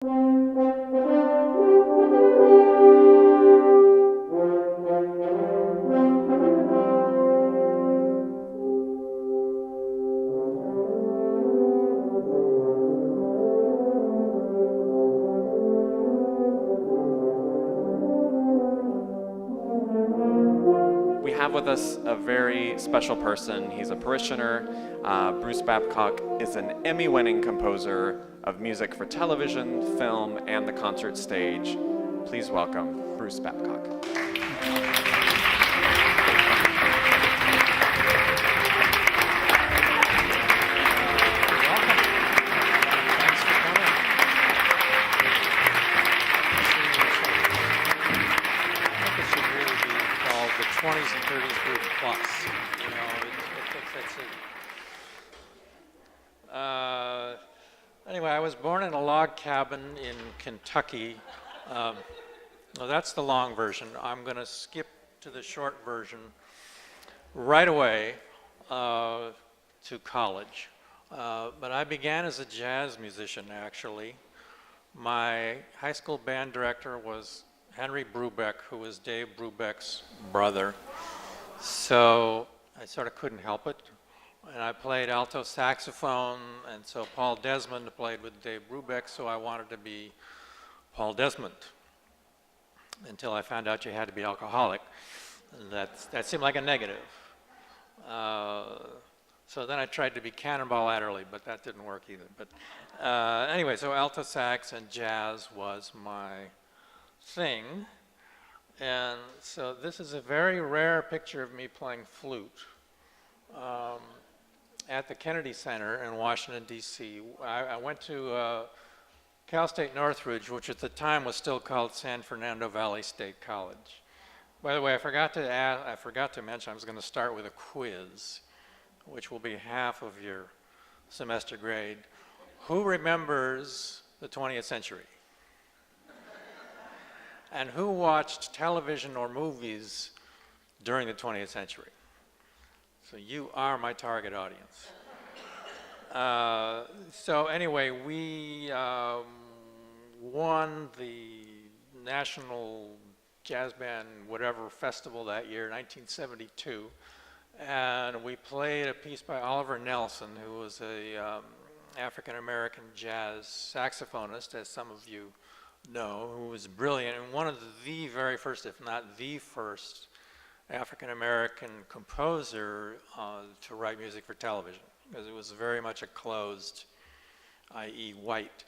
We have with us a very special person. He's a parishioner. Bruce Babcock is an Emmy-winning composer of music for television, film, and the concert stage. Please welcome Bruce Babcock. The 20s and 30s group plus, you know, that's it. Anyway, I was born in a log cabin in Kentucky. No, that's the long version. I'm going to skip to the short version right away to college. But I began as a jazz musician, actually. My high school band director was Henry Brubeck, who was Dave Brubeck's brother. So I sort of couldn't help it. And I played alto saxophone, and so Paul Desmond played with Dave Brubeck, so I wanted to be Paul Desmond until I found out you had to be alcoholic. And that seemed like a negative. So then I tried to be Cannonball Adderley, but that didn't work either. But anyway, so alto sax and jazz was my thing. And so this is a very rare picture of me playing flute at the Kennedy Center in Washington, D.C. I went to Cal State Northridge, which at the time was still called San Fernando Valley State College. By the way, I forgot to mention I was going to start with a quiz, which will be half of your semester grade. Who remembers the 20th century? And who watched television or movies during the 20th century? So you are my target audience. So anyway, we won the National Jazz Band whatever festival that year, 1972. And we played a piece by Oliver Nelson, who was a African-American jazz saxophonist, as some of you know, who was brilliant and one of the very first, if not the first, African-American composer to write music for television, because it was very much a closed, i.e. white,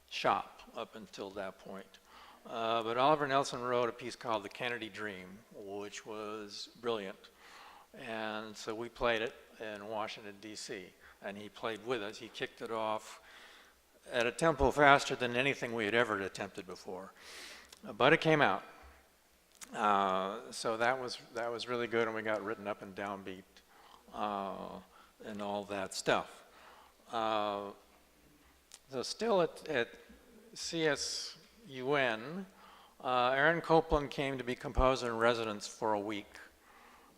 shop up until that point. But Oliver Nelson wrote a piece called The Kennedy Dream, which was brilliant. And so we played it in Washington, D.C., and he played with us. He kicked it off at a tempo faster than anything we had ever attempted before. But it came out. So that was really good, and we got written up and downbeat and all that stuff. So still at CSUN, Aaron Copland came to be composer in residence for a week,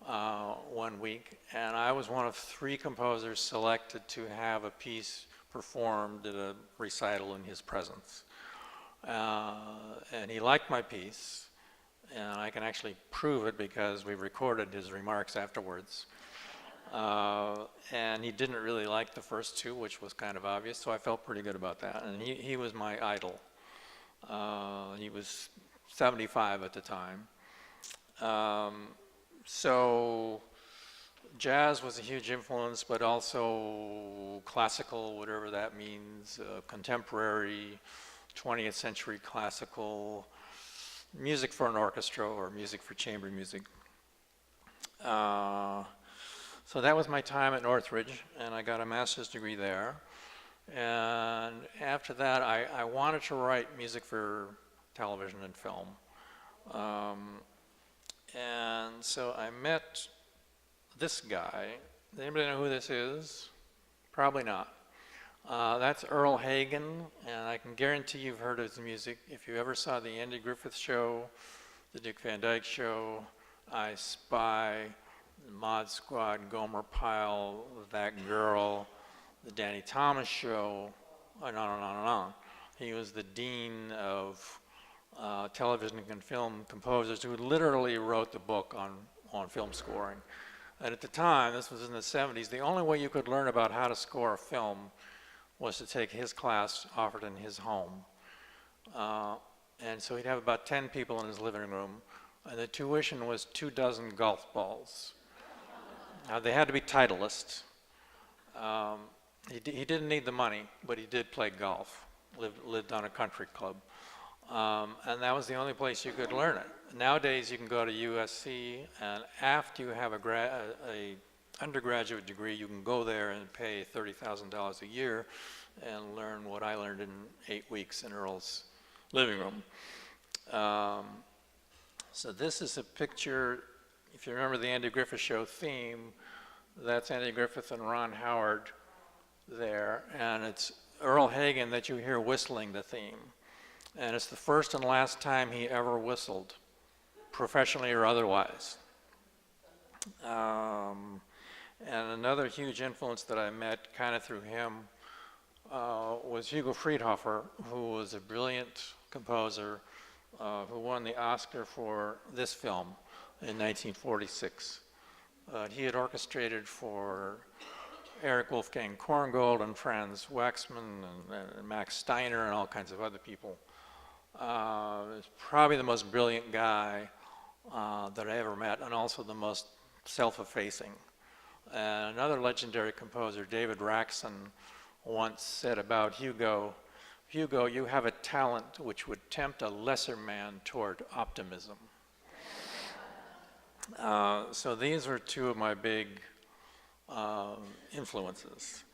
1 week, and I was one of 3 composers selected to have a piece performed at a recital in his presence. And he liked my piece, and I can actually prove it because we recorded his remarks afterwards. And he didn't really like the first 2, which was kind of obvious, so I felt pretty good about that. And he was my idol. He was 75 at the time. So jazz was a huge influence, but also classical, whatever that means, contemporary, 20th century classical, music for an orchestra or music for chamber music. So that was my time at Northridge, and I got a master's degree there. And after that, I wanted to write music for television and film. And so I met this guy. Does anybody know who this is? Probably not. That's Earl Hagen, and I can guarantee you've heard his music. If you ever saw the Andy Griffith Show, the Dick Van Dyke Show, I Spy, Mod Squad, Gomer Pyle, That Girl, the Danny Thomas Show, and on and on and on. He was the dean of television and film composers who literally wrote the book on film scoring. And at the time, this was in the 70s, the only way you could learn about how to score a film was to take his class offered in his home. And so he'd have about 10 people in his living room, and the tuition was 24 golf balls. Now, they had to be Titleists. He didn't need the money, but he did play golf, lived on a country club. And that was the only place you could learn it. Nowadays, you can go to USC, and after you have a undergraduate degree, you can go there and pay $30,000 a year and learn what I learned in 8 weeks in Earl's living room. So this is a picture, if you remember the Andy Griffith Show theme, that's Andy Griffith and Ron Howard there, and it's Earl Hagen that you hear whistling the theme. And it's the first and last time he ever whistled, professionally or otherwise. And another huge influence that I met kind of through him was Hugo Friedhofer, who was a brilliant composer who won the Oscar for this film in 1946. He had orchestrated for Eric Wolfgang Korngold and Franz Waxman and Max Steiner and all kinds of other people. He's probably the most brilliant guy that I ever met, and also the most self-effacing. And another legendary composer, David Raxon, once said about Hugo, "Hugo, you have a talent which would tempt a lesser man toward optimism." So these are two of my big influences.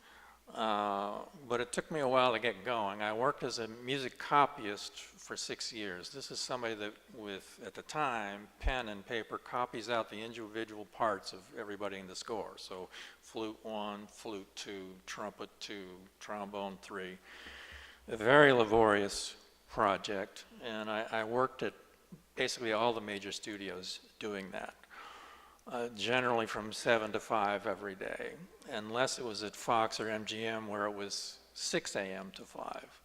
But it took me a while to get going. I worked as a music copyist for 6 years. This is somebody that, with, at the time, pen and paper, copies out the individual parts of everybody in the score. So flute 1, flute 2, trumpet 2, trombone 3. A very laborious project, and I worked at basically all the major studios doing that. Generally from 7 to 5 every day, unless it was at Fox or MGM where it was 6 a.m. to 5.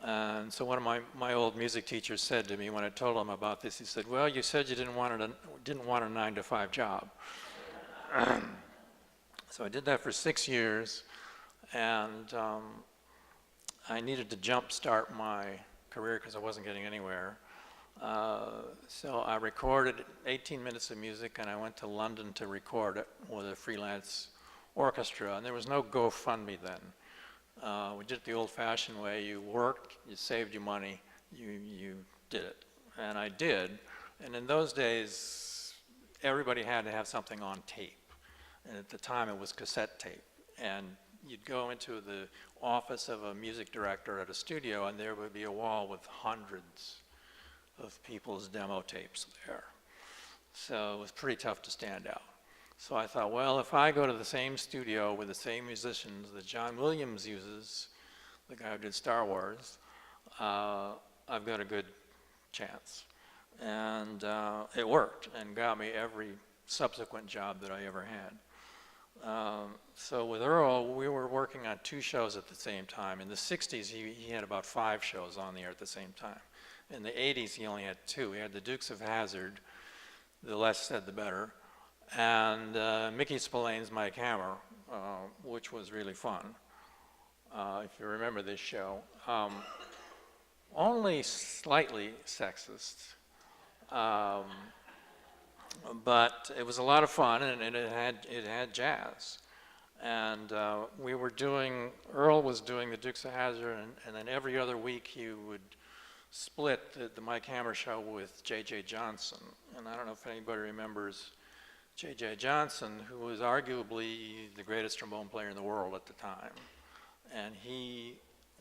And so one of my old music teachers said to me when I told him about this, he said, "Well, you said you didn't want a 9 to 5 job." So I did that for 6 years, and I needed to jumpstart my career because I wasn't getting anywhere. So I recorded 18 minutes of music, and I went to London to record it with a freelance orchestra, and there was no GoFundMe then. We did it the old-fashioned way. You worked, you saved your money, you did it. And I did, and in those days, everybody had to have something on tape. And at the time, it was cassette tape. And you'd go into the office of a music director at a studio, and there would be a wall with hundreds of people's demo tapes there. So it was pretty tough to stand out. So I thought, well, if I go to the same studio with the same musicians that John Williams uses, the guy who did Star Wars, I've got a good chance. And it worked and got me every subsequent job that I ever had. So with Earl, we were working on 2 shows at the same time. In the 60s, he had about 5 shows on the air at the same time. In the 80s, he only had 2. He had the Dukes of Hazzard, the less said the better, and Mickey Spillane's Mike Hammer, which was really fun, if you remember this show. Only slightly sexist, but it was a lot of fun, and it had jazz. And Earl was doing the Dukes of Hazzard, and then every other week he would split the Mike Hammer show with J.J. Johnson. And I don't know if anybody remembers J.J. Johnson, who was arguably the greatest trombone player in the world at the time. And he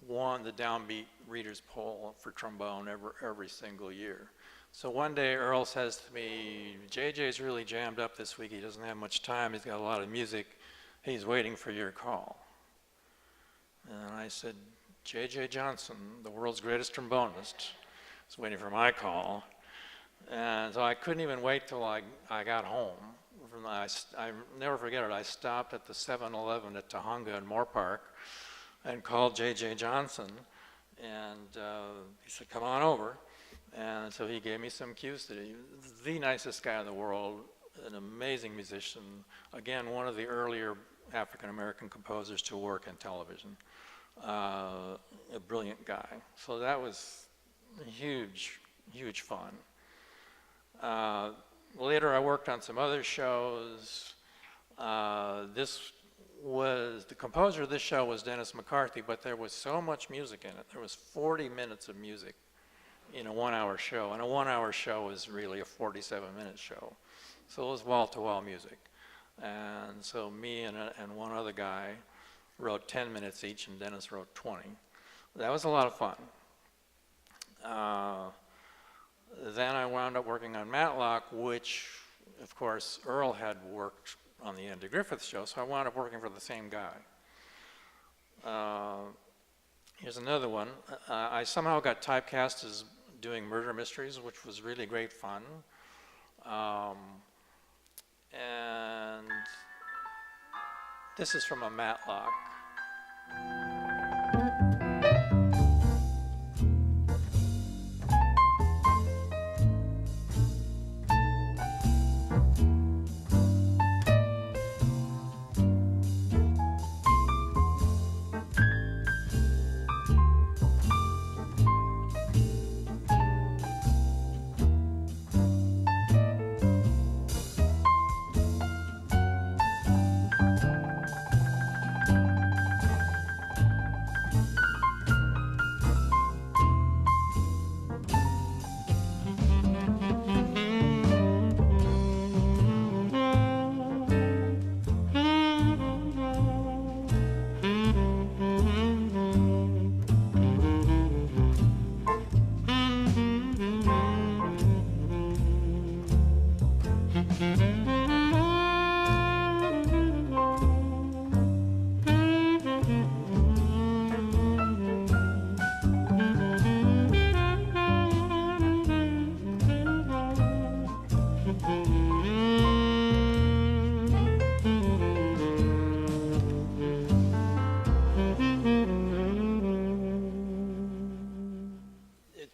won the Downbeat Readers' Poll for trombone every single year. So one day Earl says to me, "JJ's really jammed up this week. He doesn't have much time. He's got a lot of music. He's waiting for your call." And I said, J.J. Johnson, the world's greatest trombonist, is waiting for my call. And so I couldn't even wait till I got home. I never forget it. I stopped at the 7-Eleven at Tahunga in Moore Park and called J.J. Johnson and he said, "Come on over." And so he gave me some cues today. He was the nicest guy in the world, an amazing musician. Again, one of the earlier African-American composers to work in television. A brilliant guy. So that was huge, huge fun. Later I worked on some other shows. The composer of this show was Dennis McCarthy, but there was so much music in it. There was 40 minutes of music in a 1-hour show, and a 1-hour show is really a 47-minute show. So it was wall-to-wall music. And so me and one other guy wrote 10 minutes each, and Dennis wrote 20. That was a lot of fun. Then I wound up working on Matlock, which, of course, Earl had worked on the Andy Griffith Show, so I wound up working for the same guy. Here's another one. I somehow got typecast as doing murder mysteries, which was really great fun. And this is from a Matlock.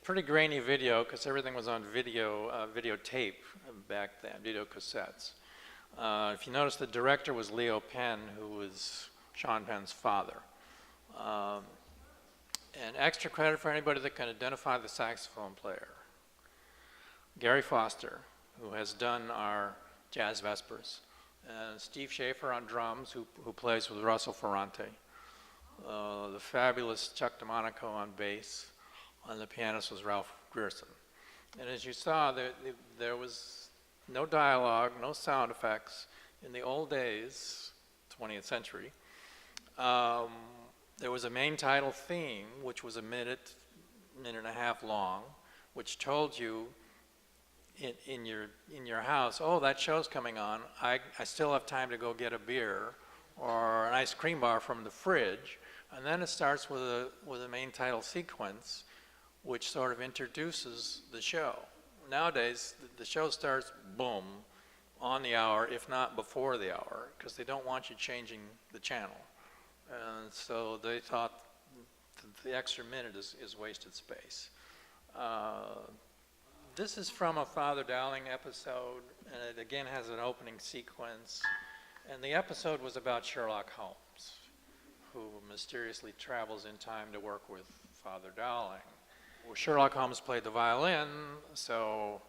Pretty grainy video because everything was on videotape back then, video cassettes. If you notice, the director was Leo Penn, who was Sean Penn's father. And extra credit for anybody that can identify the saxophone player. Gary Foster, who has done our Jazz Vespers. And Steve Schaefer on drums, who plays with Russell Ferrante. The fabulous Chuck DeMonico on bass. And the pianist was Ralph Grierson. And as you saw, there was no dialogue, no sound effects. In the old days, 20th century, there was a main title theme, which was a minute and a half long, which told you in your house, oh, that show's coming on. I still have time to go get a beer or an ice cream bar from the fridge. And then it starts with a main title sequence, which sort of introduces the show. Nowadays, the show starts, boom, on the hour, if not before the hour, because they don't want you changing the channel. And so they thought the extra minute is wasted space. This is from a Father Dowling episode, and it again has an opening sequence. And the episode was about Sherlock Holmes, who mysteriously travels in time to work with Father Dowling. Well, Sherlock Holmes played the violin, so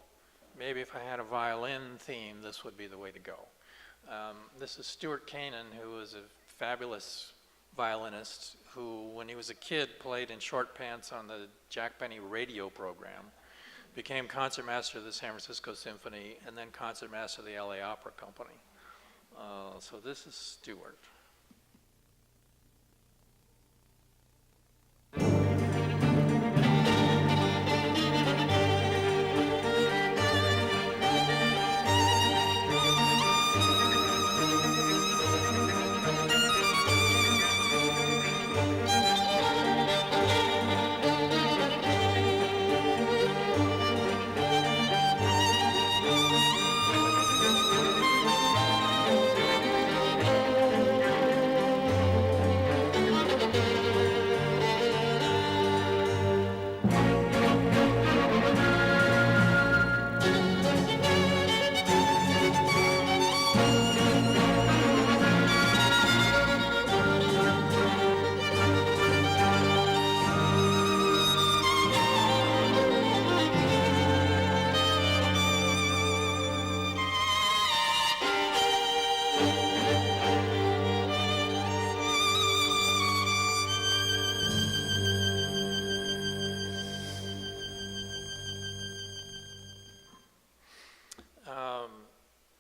maybe if I had a violin theme, this would be the way to go. This is Stuart Kanan, who was a fabulous violinist who, when he was a kid, played in short pants on the Jack Benny radio program, became concertmaster of the San Francisco Symphony, and then concertmaster of the LA Opera Company. So this is Stuart.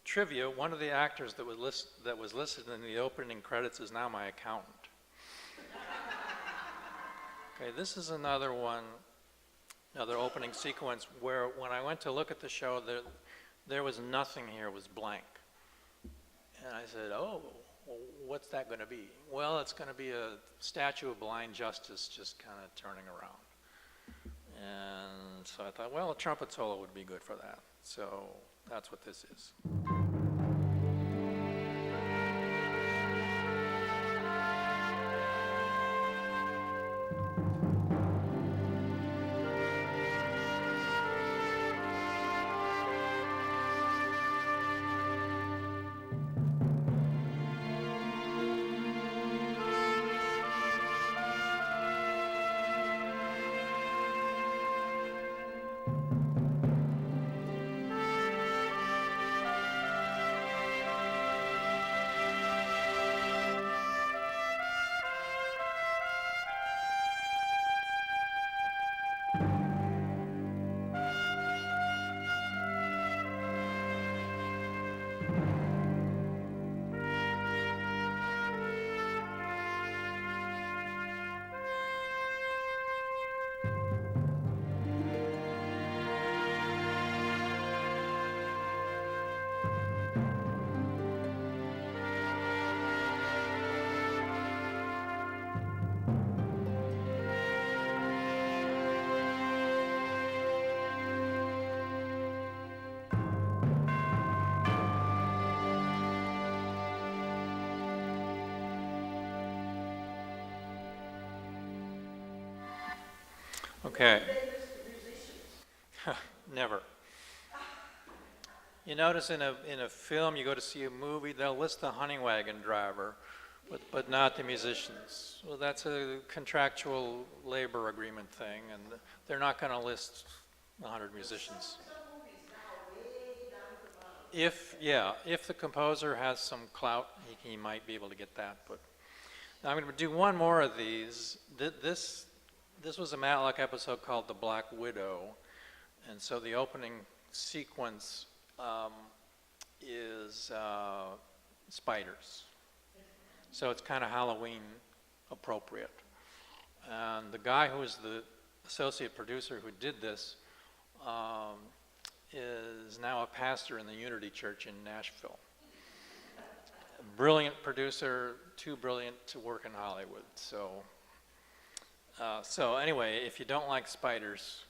trivia, one of the actors that was listed in the opening credits is now my accountant. Okay, this is another one, another opening sequence where when I went to look at the show, there was nothing here, it was blank. And I said, oh, well, what's that going to be? Well, it's going to be a statue of blind justice just kind of turning around. And so I thought, well, a trumpet solo would be good for that. So that's what this is. Okay. Never. You notice in a film, you go to see a movie, they'll list the honey wagon driver, but not the musicians. Well, that's a contractual labor agreement thing, and they're not going to list 100 musicians. If the composer has some clout, he might be able to get that. But now I'm going to do one more of these. This was a Metallica episode called The Black Widow, and so the opening sequence is spiders. So it's kind of Halloween appropriate. And the guy who was the associate producer who did this is now a pastor in the Unity Church in Nashville. A brilliant producer, too brilliant to work in Hollywood. So anyway, if you don't like spiders,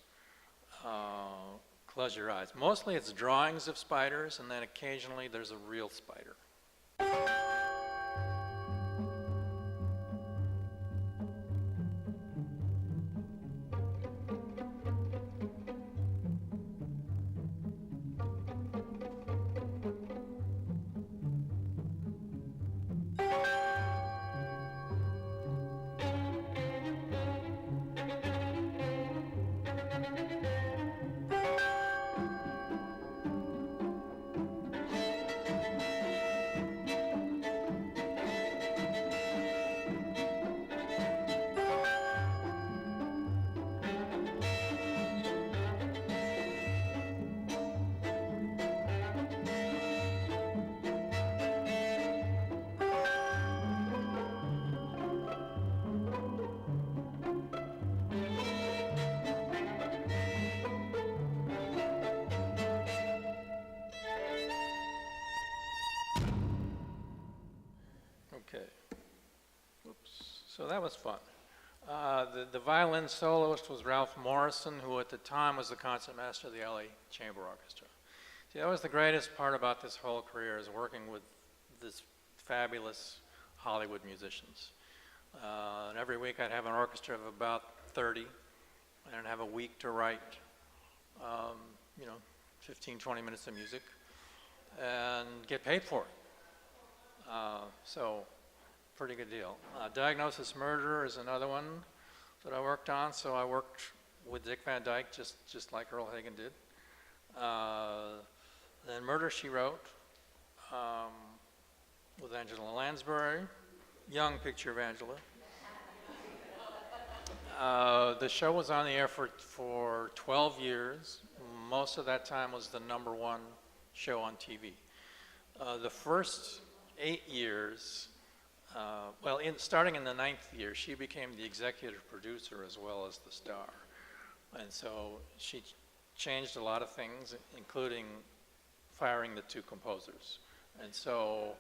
close your eyes. Mostly it's drawings of spiders, and then occasionally there's a real spider. Okay. Oops. So that was fun. The violin soloist was Ralph Morrison, who at the time was the concertmaster of the LA Chamber Orchestra. See, that was the greatest part about this whole career, is working with this fabulous Hollywood musicians. And every week I'd have an orchestra of about 30, and I'd have a week to write, 15, 20 minutes of music, and get paid for it. So, pretty good deal. Diagnosis Murder is another one that I worked on. So I worked with Dick Van Dyke, just like Earl Hagen did. Then Murder, She Wrote, with Angela Lansbury, young picture of Angela. The show was on the air for 12 years. Most of that time was the #1 show on TV. The first 8 years, starting in the 9th year, she became the executive producer as well as the star. And so she changed a lot of things, including firing the 2 composers. And so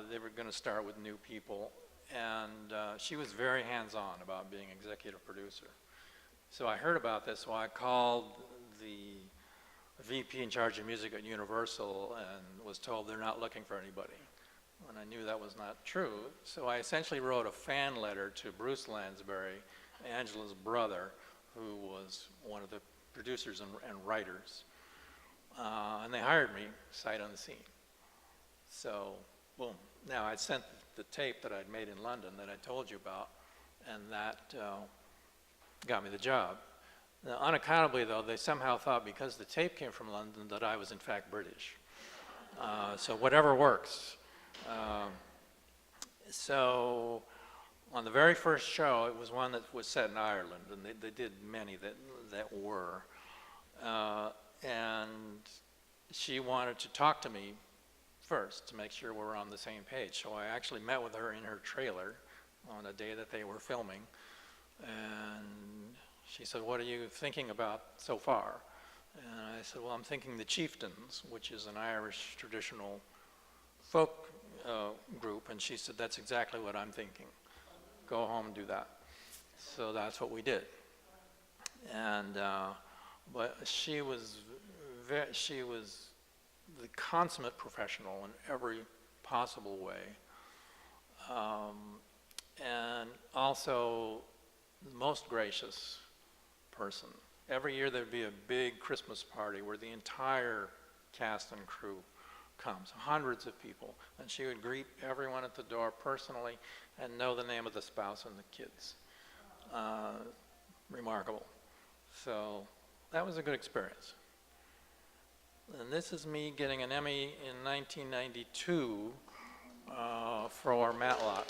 they were going to start with new people. And she was very hands-on about being executive producer. So I heard about this, so I called the VP in charge of music at Universal and was told they're not looking for anybody. And I knew that was not true. So I essentially wrote a fan letter to Bruce Lansbury, Angela's brother, who was one of the producers and writers. And they hired me sight unseen. So, boom. Now, I'd sent the tape that I'd made in London that I told you about, and that got me the job. Now, unaccountably, though, they somehow thought because the tape came from London that I was, in fact, British. So whatever works. So on the very first show, it was one that was set in Ireland, and they did many that were. And she wanted to talk to me first to make sure we're on the same page. So I actually met with her in her trailer on a day that they were filming. And she said, "What are you thinking about so far?" And I said, "Well, I'm thinking the Chieftains, which is an Irish traditional folk group." And she said, "That's exactly what I'm thinking. Go home and do that." So that's what we did. And but she was the consummate professional in every possible way, and also the most gracious person. Every year there'd be a big Christmas party where the entire cast and crew comes, hundreds of people, and she would greet everyone at the door personally and know the name of the spouse and the kids. Remarkable. So that was a good experience. And this is me getting an Emmy in 1992 for Matlock.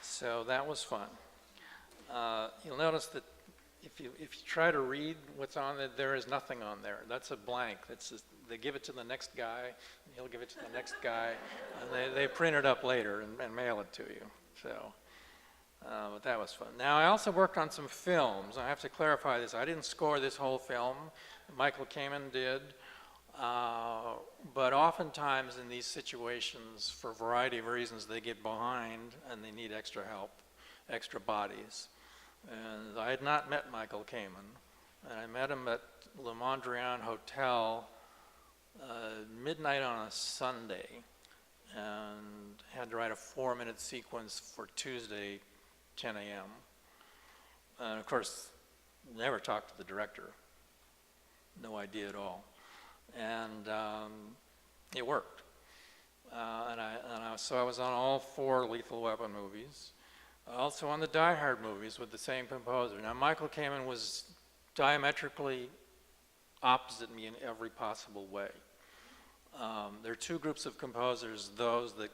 So that was fun. You'll notice that if you try to read what's on it, there is nothing on there. That's a blank. That's just, they give it to the next guy, and he'll give it to the next guy, and they print it up later and mail it to you. So, but that was fun. Now, I also worked on some films. I have to clarify this. I didn't score this whole film. Michael Kamen did. But oftentimes in these situations, for a variety of reasons, they get behind and they need extra help, extra bodies. And I had not met Michael Kamen, and I met him at Le Mondrian Hotel midnight on a Sunday, and had to write a 4-minute sequence for Tuesday, 10 a.m. And of course, never talked to the director, no idea at all. And it worked. So I was on all 4 Lethal Weapon movies. Also on the Die Hard movies with the same composer. Now, Michael Kamen was diametrically opposite me in every possible way. There are 2 groups of composers, those that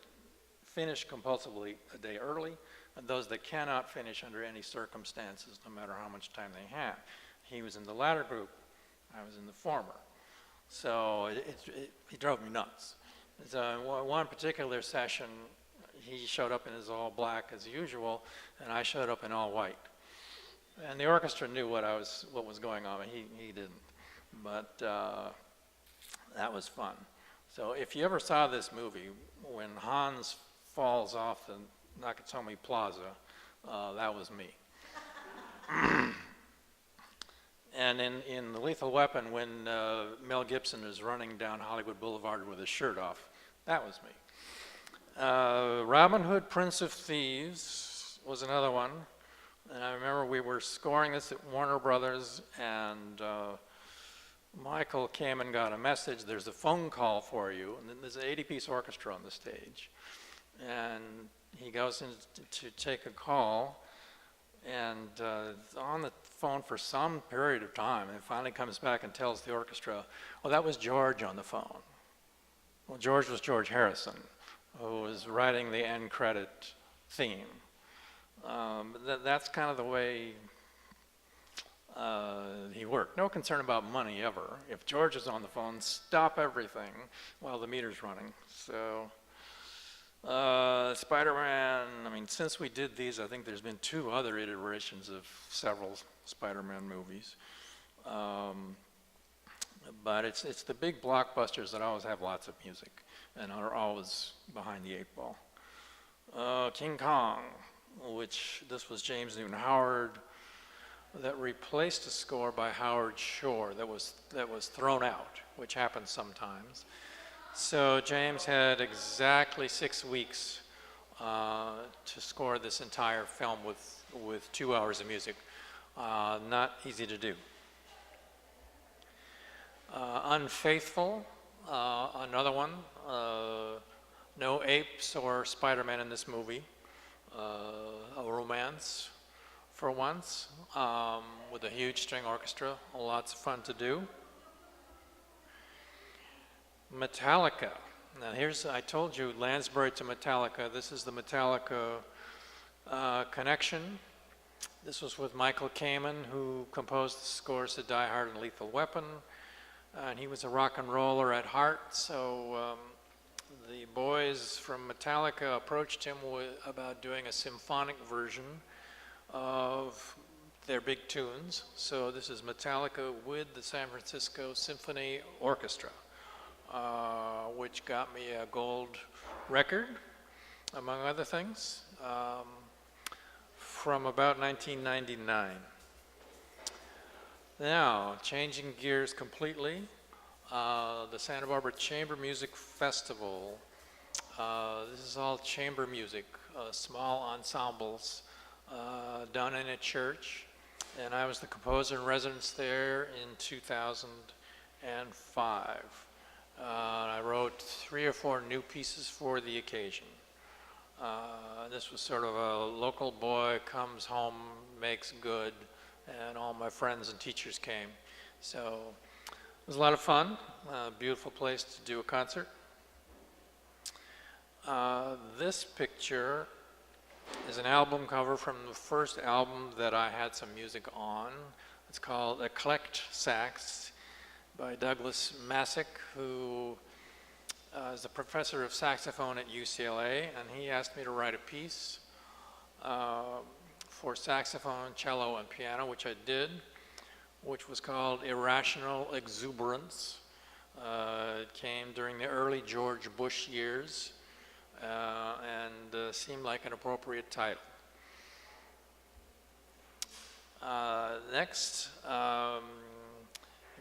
finish compulsively a day early, and those that cannot finish under any circumstances, no matter how much time they have. He was in the latter group, I was in the former. So he drove me nuts. So one particular session, he showed up in his all black as usual, and I showed up in all white. And the orchestra knew what was going on, and he didn't. But that was fun. So if you ever saw this movie, when Hans falls off the Nakatomi Plaza, that was me. And in The Lethal Weapon, when Mel Gibson is running down Hollywood Boulevard with his shirt off, that was me. Robin Hood, Prince of Thieves was another one. And I remember we were scoring this at Warner Brothers, and Michael came and got a message, "There's a phone call for you." And then there's an 80-piece orchestra on the stage. And he goes in to take a call, and on the phone for some period of time, and finally comes back and tells the orchestra, "Well, that was George on the phone." Well, George was George Harrison, who was writing the end credit theme. That's kind of the way he worked. No concern about money ever. If George is on the phone, stop everything while the meter's running. So, Spider-Man, I mean, since we did these, I think there's been 2 other iterations of several Spider-Man movies. But it's the big blockbusters that always have lots of music and are always behind the 8 ball. King Kong, which this was James Newton Howard, that replaced a score by Howard Shore that was thrown out, which happens sometimes. So James had exactly 6 weeks to score this entire film with 2 hours of music. Not easy to do. Unfaithful, another one. No apes or Spider-Man in this movie. A romance for once, with a huge string orchestra, lots of fun to do. Metallica. Now I told you Lansbury to Metallica. This is the Metallica connection. This was with Michael Kamen, who composed the scores to Die Hard and Lethal Weapon. And he was a rock and roller at heart, so the boys from Metallica approached him about doing a symphonic version of their big tunes. So this is Metallica with the San Francisco Symphony Orchestra, which got me a gold record, among other things, from about 1999. Now, changing gears completely, the Santa Barbara Chamber Music Festival. This is all chamber music, small ensembles, done in a church, and I was the composer in residence there in 2005. I wrote 3 or 4 new pieces for the occasion. This was sort of a local boy comes home, makes good, and all my friends and teachers came. So it was a lot of fun, a beautiful place to do a concert. This picture is an album cover from the first album that I had some music on. It's called Eclect Sax by Douglas Masick, who is a professor of saxophone at UCLA, and he asked me to write a piece for saxophone, cello, and piano, which I did, which was called Irrational Exuberance. It came during the early George Bush years, and seemed like an appropriate title. Next,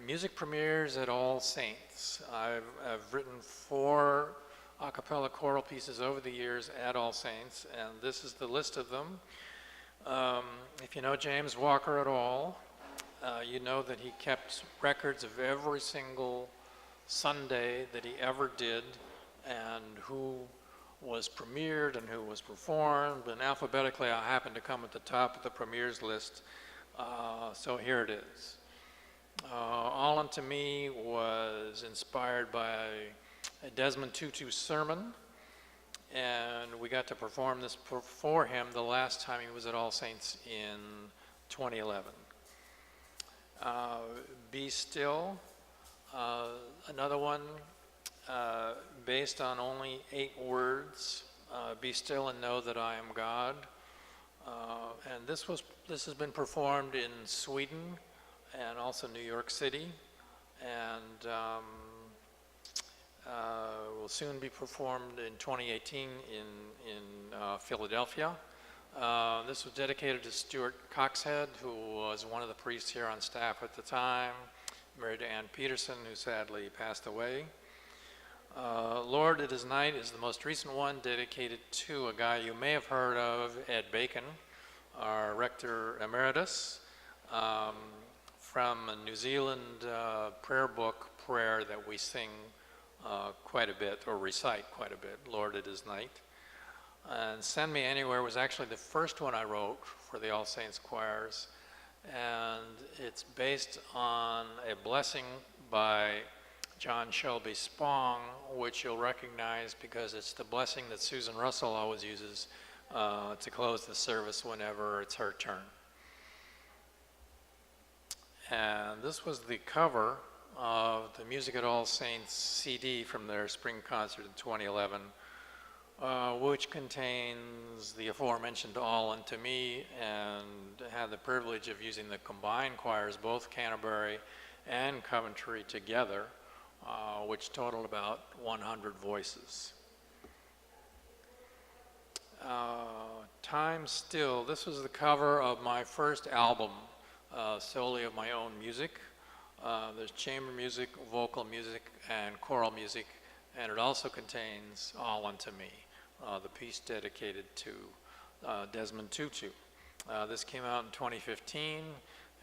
music premieres at All Saints. I've written 4 a cappella choral pieces over the years at All Saints, and this is the list of them. If you know James Walker at all, you know that he kept records of every single Sunday that he ever did, and who was premiered and who was performed, and alphabetically I happened to come at the top of the premieres list, so here it is. All Unto Me was inspired by a Desmond Tutu sermon, and we got to perform this for him the last time he was at All Saints in 2011. Be Still, another one based on only 8 words. Be still and know that I am God. And this has been performed in Sweden and also New York City, and will soon be performed in 2018 in Philadelphia. This was dedicated to Stuart Coxhead, who was one of the priests here on staff at the time, married to Ann Peterson, who sadly passed away. Lord, It Is Night is the most recent one, dedicated to a guy you may have heard of, Ed Bacon, our rector emeritus, from a New Zealand prayer book prayer that we sing quite a bit, or recite quite a bit, Lord, It Is Night. And Send Me Anywhere was actually the first one I wrote for the All Saints choirs, and it's based on a blessing by John Shelby Spong, which you'll recognize because it's the blessing that Susan Russell always uses to close the service whenever it's her turn. And this was the cover of the Music at All Saints CD from their spring concert in 2011, which contains the aforementioned All Unto Me, and had the privilege of using the combined choirs, both Canterbury and Coventry together, which totaled about 100 voices. Time Still, this was the cover of my first album, solely of my own music. There's chamber music, vocal music, and choral music, and it also contains All Unto Me, the piece dedicated to Desmond Tutu. This came out in 2015,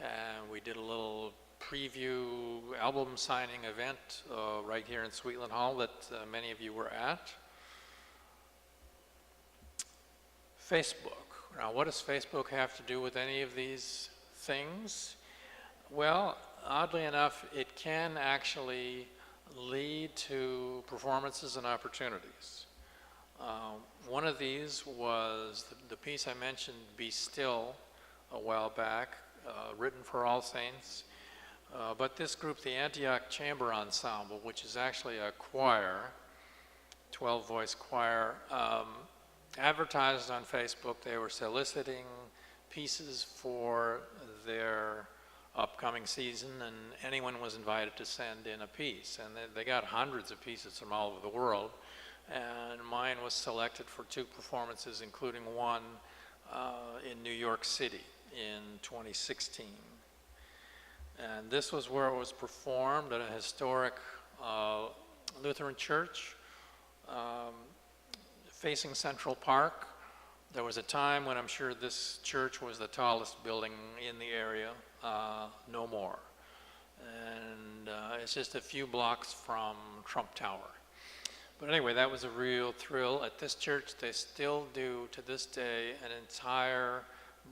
and we did a little preview album signing event right here in Sweetland Hall that many of you were at. Facebook. Now, what does Facebook have to do with any of these things? Well, oddly enough, it can actually lead to performances and opportunities. One of these was the piece I mentioned, Be Still, a while back, written for All Saints. But this group, the Antioch Chamber Ensemble, which is actually a choir, 12-voice choir, advertised on Facebook. They were soliciting pieces for their upcoming season, and anyone was invited to send in a piece. And they got hundreds of pieces from all over the world, and mine was selected for 2 performances, including one in New York City in 2016. And this was where it was performed at a historic Lutheran church facing Central Park. There was a time when I'm sure this church was the tallest building in the area, no more. And it's just a few blocks from Trump Tower. But anyway, that was a real thrill. At this church, they still do, to this day, an entire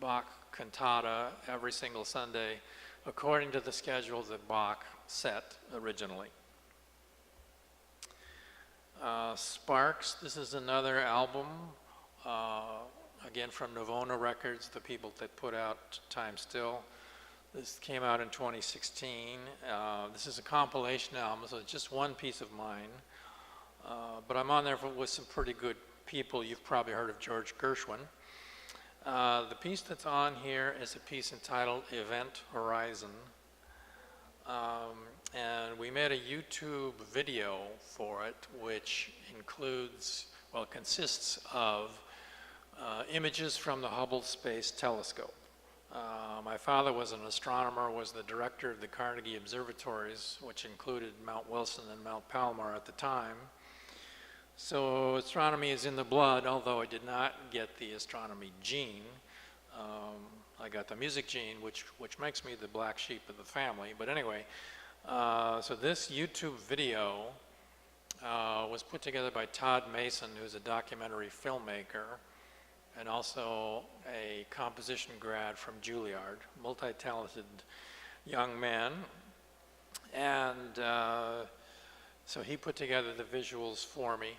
Bach cantata every single Sunday, according to the schedule that Bach set originally. Sparks, this is another album, again from Navona Records, the people that put out Time Still. This came out in 2016. This is a compilation album, so it's just one piece of mine. But I'm on there with some pretty good people. You've probably heard of George Gershwin. The piece that's on here is a piece entitled Event Horizon. And we made a YouTube video for it, which includes, well, it consists of images from the Hubble Space Telescope. My father was an astronomer, was the director of the Carnegie Observatories, which included Mount Wilson and Mount Palomar at the time. So astronomy is in the blood, although I did not get the astronomy gene. I got the music gene, which makes me the black sheep of the family. But anyway, so this YouTube video was put together by Todd Mason, who's a documentary filmmaker, and also a composition grad from Juilliard, multi-talented young man. And so he put together the visuals for me.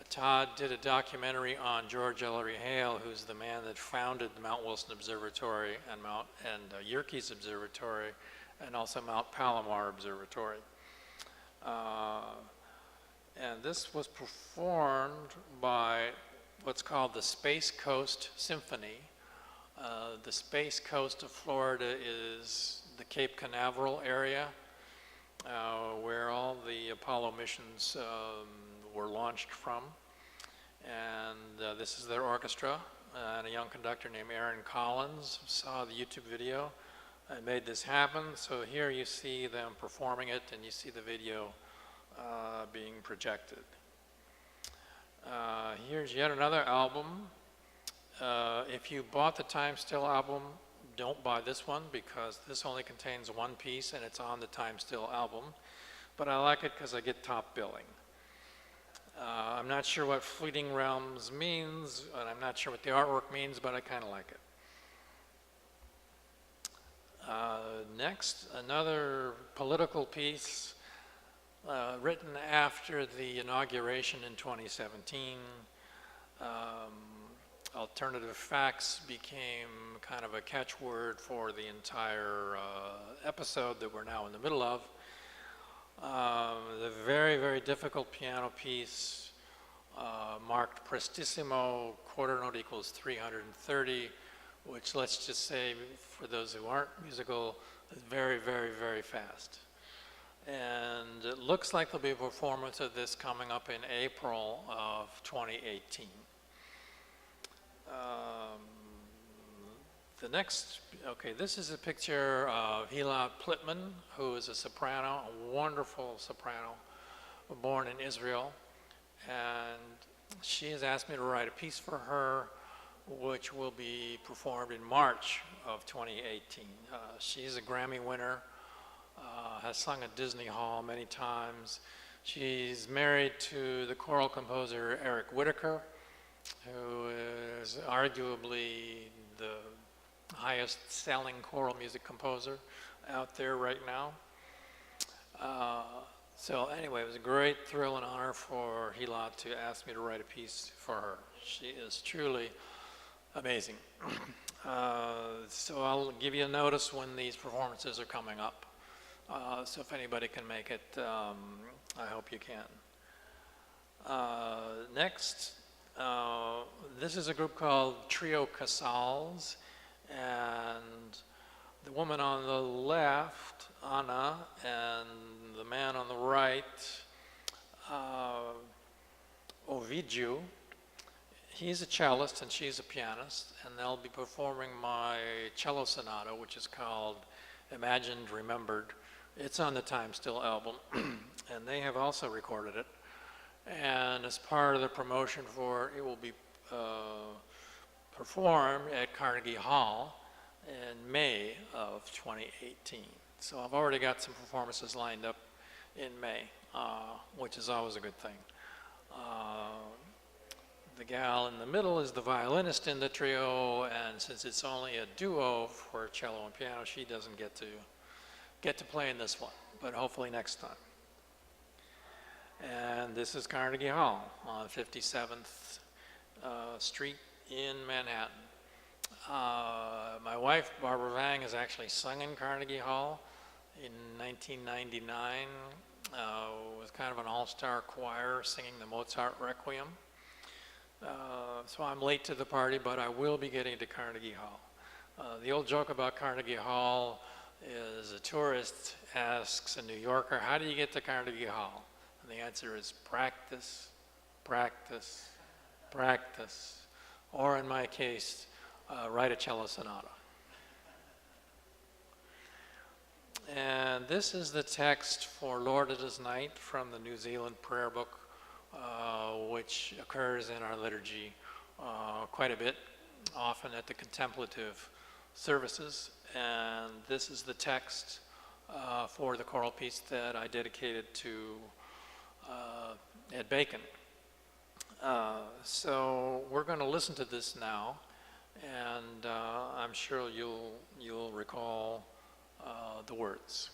Todd did a documentary on George Ellery Hale, who's the man that founded the Mount Wilson Observatory and Yerkes Observatory, and also Mount Palomar Observatory. And this was performed by what's called the Space Coast Symphony. The Space Coast of Florida is the Cape Canaveral area, where all the Apollo missions were launched from. And this is their orchestra, and a young conductor named Aaron Collins saw the YouTube video and made this happen. So here you see them performing it, and you see the video being projected. Here's yet another album. If you bought the Time Still album, don't buy this one, because this only contains one piece and it's on the Time Still album. But I like it because I get top billing. I'm not sure what Fleeting Realms means, and I'm not sure what the artwork means, but I kind of like it. Next, another political piece written after the inauguration in 2017 alternative facts became kind of a catchword for the entire episode that we're now in the middle of. The very, very difficult piano piece marked prestissimo, quarter note equals 330, which, let's just say, for those who aren't musical, is very, very, very fast. And it looks like there'll be a performance of this coming up in April of 2018. The next, okay, this is a picture of Hila Plitman, who is a soprano, a wonderful soprano, born in Israel. And she has asked me to write a piece for her, which will be performed in March of 2018. She's a Grammy winner, has sung at Disney Hall many times. She's married to the choral composer Eric Whitacre, who is arguably the highest selling choral music composer out there right now. So anyway, it was a great thrill and honor for Hila to ask me to write a piece for her. She is truly amazing. So I'll give you a notice when these performances are coming up. So if anybody can make it, I hope you can. Next, this is a group called Trio Casals, and the woman on the left, Anna, and the man on the right, Ovidiu. He's a cellist and she's a pianist, and they'll be performing my cello sonata, which is called Imagined Remembered. It's on the Time Still album, and they have also recorded it. And as part of the promotion for it, it will be performed at Carnegie Hall in May of 2018. So I've already got some performances lined up in May, which is always a good thing. The gal in the middle is the violinist in the trio, and since it's only a duo for cello and piano, she doesn't get to play in this one, but hopefully next time. And this is Carnegie Hall on 57th Street in Manhattan. My wife, Barbara Vang, has actually sung in Carnegie Hall in 1999 with kind of an all-star choir singing the Mozart Requiem. So I'm late to the party, but I will be getting to Carnegie Hall. The old joke about Carnegie Hall is a tourist asks a New Yorker, how do you get to Carnegie Hall? And the answer is practice, practice, practice. Or in my case, write a cello sonata. And this is the text for Lord It Is Night from the New Zealand prayer book, which occurs in our liturgy quite a bit, often at the contemplative services. And this is the text for the choral piece that I dedicated to Ed Bacon. So we're going to listen to this now, and I'm sure you'll recall the words.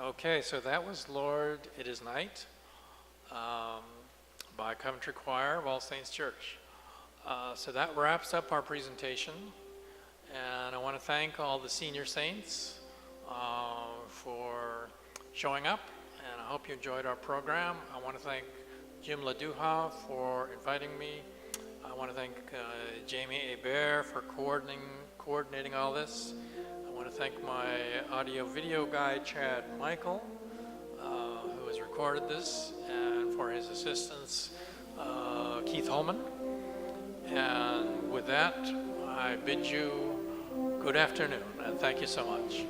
Okay, so that was Lord, It Is Night by Coventry Choir of All Saints Church. So that wraps up our presentation, and I want to thank all the senior saints for showing up, and I hope you enjoyed our program. I want to thank Jim LaDuha for inviting me. I want to thank Jamie Hebert for coordinating all this. I want to thank my audio-video guy, Chad Michael, who has recorded this, and for his assistance, Keith Holman. And with that, I bid you good afternoon, and thank you so much.